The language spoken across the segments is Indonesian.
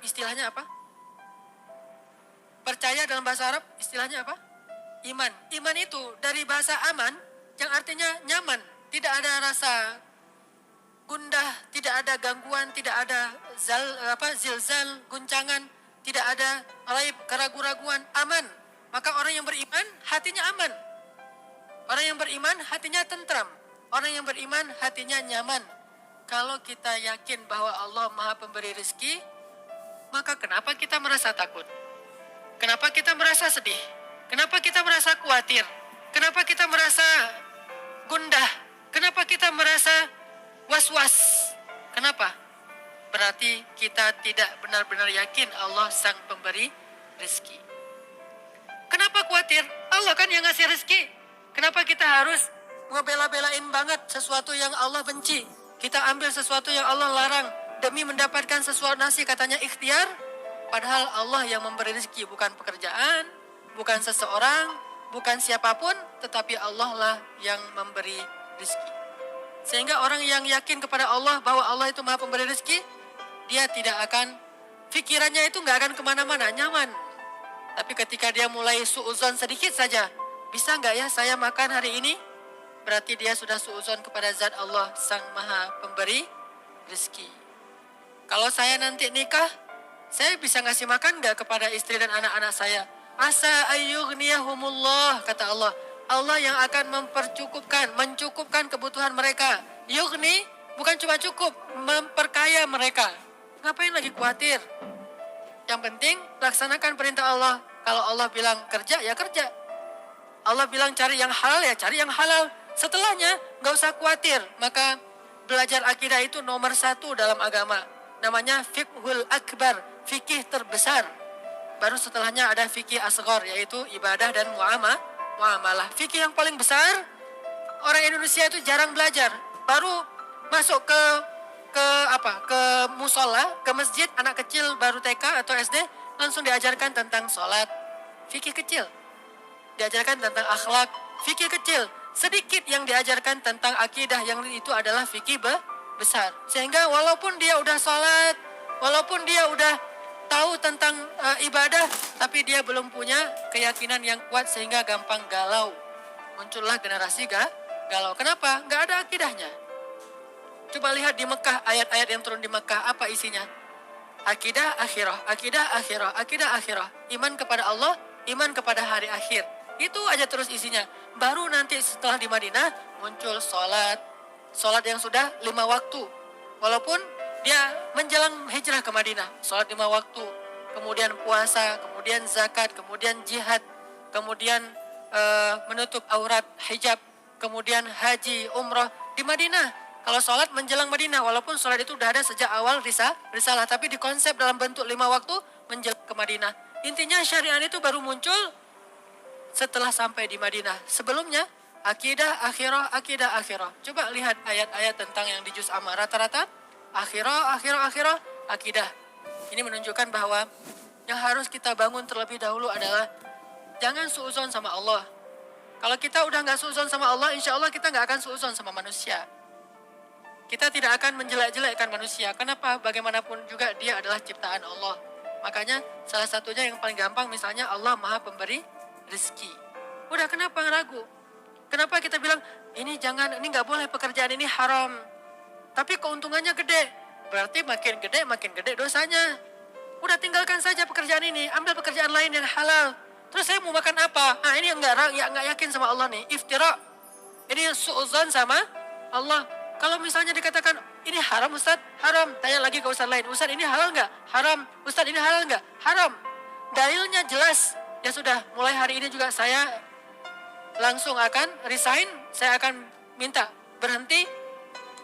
istilahnya apa? Percaya dalam bahasa Arab istilahnya apa? Iman. Iman itu dari bahasa aman yang artinya nyaman. Tidak ada rasa gundah, tidak ada gangguan, tidak ada zilzal, guncangan, tidak ada raib, keraguan-raguan, aman. Maka orang yang beriman hatinya aman. Orang yang beriman hatinya tentram. Orang yang beriman hatinya nyaman. Kalau kita yakin bahwa Allah Maha Pemberi rezeki, maka kenapa kita merasa takut? Kenapa kita merasa sedih? Kenapa kita merasa khawatir? Kenapa kita merasa gundah? Kenapa kita merasa was-was? Kenapa? Berarti kita tidak benar-benar yakin Allah Sang Pemberi rezeki. Kenapa khawatir? Allah kan yang ngasih rezeki. Kenapa kita harus ngebela-belain banget sesuatu yang Allah benci? Kita ambil sesuatu yang Allah larang demi mendapatkan sesuatu nasi, katanya ikhtiar. Padahal Allah yang memberi rezeki, bukan pekerjaan, bukan seseorang, bukan siapapun, tetapi Allah lah yang memberi rezeki. Sehingga orang yang yakin kepada Allah bahwa Allah itu Maha Pemberi rezeki, dia tidak akan, pikirannya itu nggak akan kemana-mana, nyaman. Tapi ketika dia mulai suuzon sedikit saja, bisa nggak ya saya makan hari ini? Berarti dia sudah suuzon kepada zat Allah Sang Maha Pemberi rezeki. Kalau saya nanti nikah, saya bisa ngasih makan nggak kepada istri dan anak-anak saya? Asa ayyughniyahumullah, kata Allah. Allah yang akan mencukupkan kebutuhan mereka. Yughni bukan cuma cukup, memperkaya mereka. Ngapain lagi khawatir? Yang penting laksanakan perintah Allah. Kalau Allah bilang kerja, ya kerja. Allah bilang cari yang halal, ya cari yang halal. Setelahnya gak usah khawatir. Maka belajar akidah itu nomor 1 dalam agama. Namanya fiqhul akbar, fikih terbesar. Baru setelahnya ada fikih asghar, yaitu ibadah dan muamalah. Fikih yang paling besar, orang Indonesia itu jarang belajar. Baru masuk ke musola, ke masjid, anak kecil baru TK atau SD, langsung diajarkan tentang sholat. Fikih kecil. Diajarkan tentang akhlak, fikih kecil. Sedikit yang diajarkan tentang akidah, yang itu adalah fikih besar. Sehingga walaupun dia udah sholat, walaupun dia udah tahu tentang ibadah, tapi dia belum punya keyakinan yang kuat sehingga gampang galau. Muncullah generasi galau. Kenapa? Gak ada akidahnya. Coba lihat di Mekah, ayat-ayat yang turun di Mekah, apa isinya? Akidah akhirah, akidah akhirah, akidah akhirah. Iman kepada Allah, iman kepada hari akhir. Itu aja terus isinya. Baru nanti setelah di Madinah muncul sholat. Sholat yang sudah 5 waktu. Walaupun dia menjelang hijrah ke Madinah, sholat 5 waktu. Kemudian puasa, kemudian zakat, kemudian jihad. Kemudian menutup aurat, hijab. Kemudian haji, umrah di Madinah. Kalau sholat menjelang Madinah, walaupun sholat itu udah ada sejak awal risalah, tapi dikonsep dalam bentuk 5 waktu menjelang ke Madinah. Intinya syariat itu baru muncul setelah sampai di Madinah. Sebelumnya, akidah akhirah, akidah akhirah. Coba lihat ayat-ayat tentang yang di juz amma. Rata-rata, akhirah, akidah. Ini menunjukkan bahwa yang harus kita bangun terlebih dahulu adalah jangan suuzon sama Allah. Kalau kita udah gak suuzon sama Allah, insya Allah kita gak akan suuzon sama manusia. Kita tidak akan menjelek-jelekkan manusia. Kenapa? Bagaimanapun juga dia adalah ciptaan Allah. Makanya salah satunya yang paling gampang, misalnya Allah Maha Pemberi rezeki. Udah, kenapa ragu? Kenapa kita bilang ini jangan, ini nggak boleh, pekerjaan ini haram. Tapi keuntungannya gede. Berarti makin gede dosanya. Udah, tinggalkan saja pekerjaan ini, ambil pekerjaan lain yang halal. Terus saya mau makan apa? Nah, ini yang nggak yakin sama Allah nih, iftira. Ini suuzon sama Allah. Kalau misalnya dikatakan, ini haram Ustaz, haram. Tanya lagi ke Ustaz lain, Ustaz ini halal nggak? Haram. Ustaz ini halal nggak? Haram. Dalilnya jelas. Ya sudah, mulai hari ini juga saya langsung akan resign. Saya akan minta berhenti.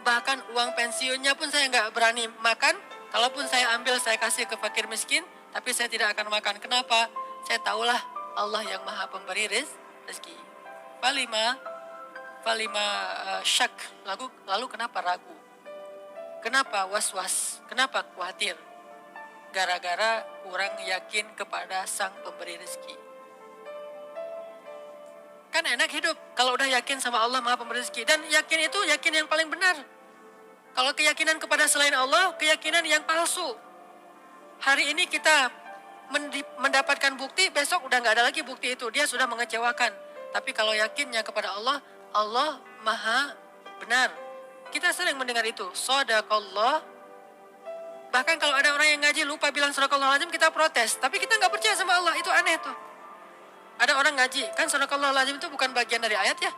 Bahkan uang pensiunnya pun saya nggak berani makan. Kalaupun saya ambil, saya kasih ke fakir miskin. Tapi saya tidak akan makan. Kenapa? Saya tahulah Allah yang Maha Pemberi rezeki. Falima syak. Lalu kenapa ragu? Kenapa was-was? Kenapa khawatir? Gara-gara kurang yakin kepada Sang Pemberi rezeki. Kan enak hidup kalau udah yakin sama Allah Maha Pemberi rezeki. Dan yakin itu yakin yang paling benar. Kalau keyakinan kepada selain Allah, keyakinan yang palsu. Hari ini kita mendapatkan bukti, besok udah nggak ada lagi bukti itu. Dia sudah mengecewakan. Tapi kalau yakinnya kepada Allah, Allah maha benar. Kita sering mendengar itu. Shadaqallah. Bahkan kalau ada orang yang ngaji lupa bilang Shadaqallahul-Azim, kita protes. Tapi kita nggak percaya sama Allah, itu aneh tuh. Ada orang ngaji, kan Shadaqallahul-Azim itu bukan bagian dari ayat ya.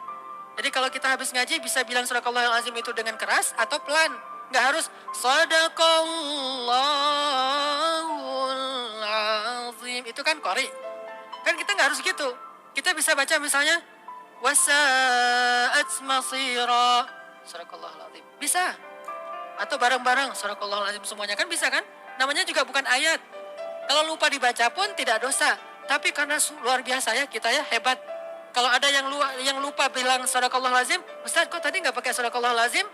Jadi kalau kita habis ngaji bisa bilang Shadaqallahul-Azim itu dengan keras atau pelan. Nggak harus Shadaqallahul-Azim. Itu kan qori. Kan kita nggak harus gitu. Kita bisa baca misalnya wasa'at masira. Shadaqallahul-Azim. Bisa. Atau bareng-bareng Shadaqallahul-Azim semuanya kan bisa kan? Namanya juga bukan ayat. Kalau lupa dibaca pun tidak dosa. Tapi karena luar biasa ya kita ya, hebat. Kalau ada yang lupa bilang Shadaqallahul-Azim, Ustaz kok tadi nggak pakai Shadaqallahul-Azim?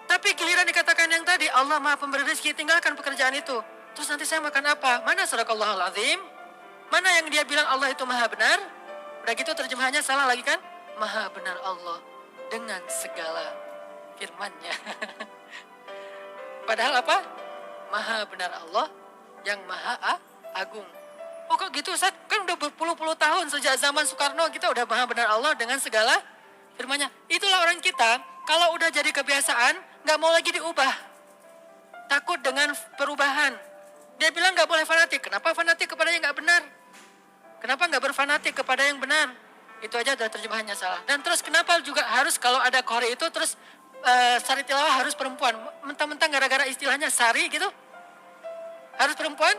Tapi giliran dikatakan yang tadi, Allah maha pemberi rezeki, tinggalkan pekerjaan itu. Terus nanti saya makan apa? Mana Shadaqallahul-Azim? Mana yang dia bilang Allah itu maha benar? Udah gitu terjemahannya salah lagi kan? Maha benar Allah dengan segala firman-Nya. Padahal apa? Maha benar Allah yang maha agung. Oh kok gitu Ustaz? Kan udah berpuluh-puluh tahun sejak zaman Soekarno kita udah maha benar Allah dengan segala firman-Nya. Itulah orang kita, kalau udah jadi kebiasaan, gak mau lagi diubah. Takut dengan perubahan. Dia bilang gak boleh fanatik. Kenapa fanatik kepada yang gak benar? Kenapa gak berfanatik kepada yang benar? Itu aja udah terjemahannya salah. Dan terus kenapa juga harus kalau ada qori itu terus sari tilawah harus perempuan? Mentang-mentang gara-gara istilahnya sari gitu? Harus perempuan?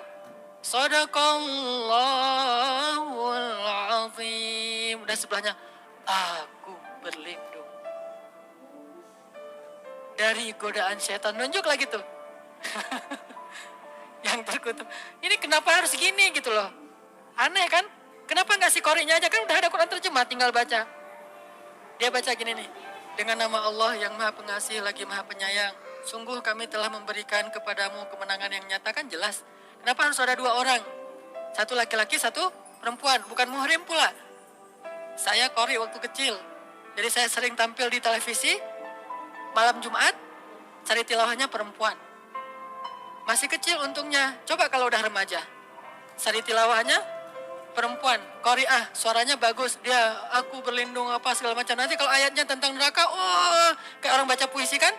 Shadaqallahul azim. Udah sebelahnya, aku berlindung dari godaan setan. Nunjuk lagi tuh. Yang terkutuk. Ini kenapa harus gini gitu loh. Aneh kan? Kenapa gak si qori'nya aja? Kan udah ada Quran terjemah, tinggal baca. Dia baca gini nih. Dengan nama Allah yang maha pengasih lagi maha penyayang. Sungguh kami telah memberikan kepadamu kemenangan yang nyata. Kan jelas. Kenapa harus ada dua orang? Satu laki-laki, satu perempuan. Bukan muhrim pula. Saya qori waktu kecil. Jadi saya sering tampil di televisi. Malam Jumat, cari tilawahnya perempuan. Masih kecil untungnya. Coba kalau udah remaja. Cari tilawahnya perempuan. Qori'ah, suaranya bagus. Dia, aku berlindung apa segala macam. Nanti kalau ayatnya tentang neraka, oh, kayak orang baca puisi kan?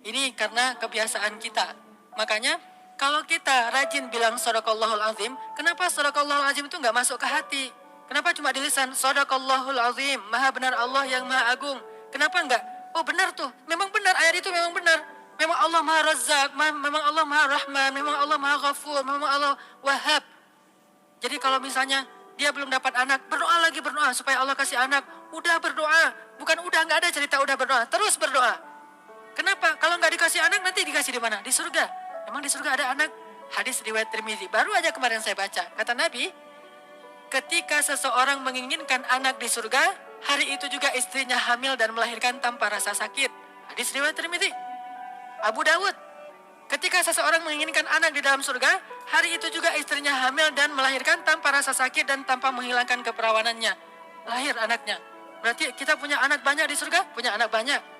Ini karena kebiasaan kita. Makanya kalau kita rajin bilang Shadaqallahul Azim, kenapa Shadaqallahul Azim itu gak masuk ke hati? Kenapa cuma di lisan? Shadaqallahul Azim, maha benar Allah yang maha agung. Kenapa enggak? Oh benar tuh, memang benar, ayat itu memang benar. Memang Allah maha Razzaq, memang Allah maha Rahman, memang Allah maha Ghafur, memang Allah Wahhab. Jadi kalau misalnya dia belum dapat anak, berdoa lagi berdoa supaya Allah kasih anak. Udah berdoa, bukan udah, nggak ada cerita udah berdoa, terus berdoa. Kenapa? Kalau nggak dikasih anak nanti dikasih di mana? Di surga. Emang di surga ada anak? Hadis riwayat Tirmizi. Baru aja kemarin saya baca. Kata Nabi, ketika seseorang menginginkan anak di surga, hari itu juga istrinya hamil dan melahirkan tanpa rasa sakit. Hadis riwayat Tirmizi. Abu Dawud. Ketika seseorang menginginkan anak di dalam surga, hari itu juga istrinya hamil dan melahirkan tanpa rasa sakit dan tanpa menghilangkan keperawanannya. Lahir anaknya. Berarti kita punya anak banyak di surga? Punya anak banyak.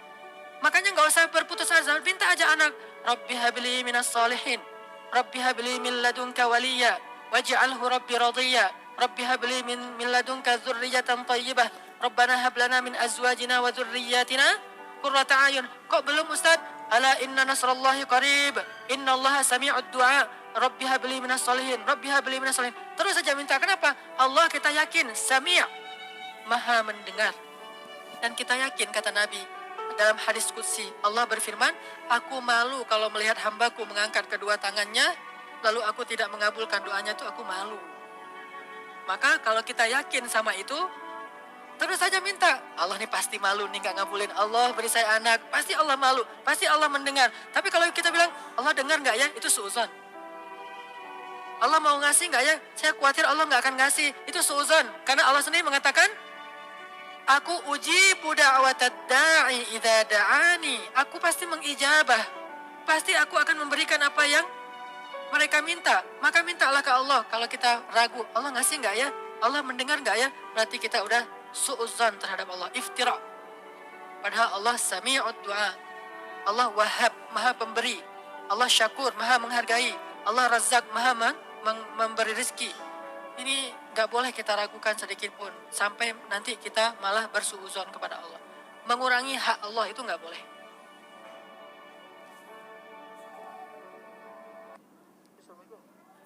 Makanya gak usah berputus asa, minta aja anak. Rabbi habli minas salihin. Rabbi habli min ladunka waliya. Waj'alhu rabbi radiyya. Rabbi habli min ladunka dzurriyyatan thayyibah. Rabbana hab lana min azwajina wa dzurriyyatina qurrata a'yun. Kok belum Ustaz? Ala inna nasrallahi qarib. Inna Allaha sami'ud du'a. Rabbi habli minas salihin. Rabbi habli minas salihin. Terus saja minta. Kenapa? Allah kita yakin Sami', maha mendengar. Dan kita yakin kata Nabi dalam hadis qudsi, Allah berfirman, aku malu kalau melihat hambaku mengangkat kedua tangannya, lalu aku tidak mengabulkan doanya, itu aku malu. Maka kalau kita yakin sama itu, terus saja minta. Allah nih pasti malu nih gak ngabulin. Allah beri saya anak, pasti Allah malu, pasti Allah mendengar. Tapi kalau kita bilang, Allah dengar gak ya? Itu suuzon. Allah mau ngasih gak ya? Saya khawatir Allah gak akan ngasih. Itu suuzon. Karena Allah sendiri mengatakan, aku ujibu da'watad da'i idza da'ani. Aku pasti mengijabah. Pasti aku akan memberikan apa yang mereka minta. Maka mintalah ke Allah. Kalau kita ragu, Allah ngasih enggak ya? Allah mendengar enggak ya? Berarti kita udah su'uzan terhadap Allah. Iftira. Padahal Allah sami'ud du'a. Allah Wahhab. maha pemberi. Allah Syakur, maha menghargai. Allah Razzaq, maha memberi rezeki. Ini gak boleh kita ragukan sedikit pun. Sampai nanti kita malah bersuuzon kepada Allah. Mengurangi hak Allah itu gak boleh.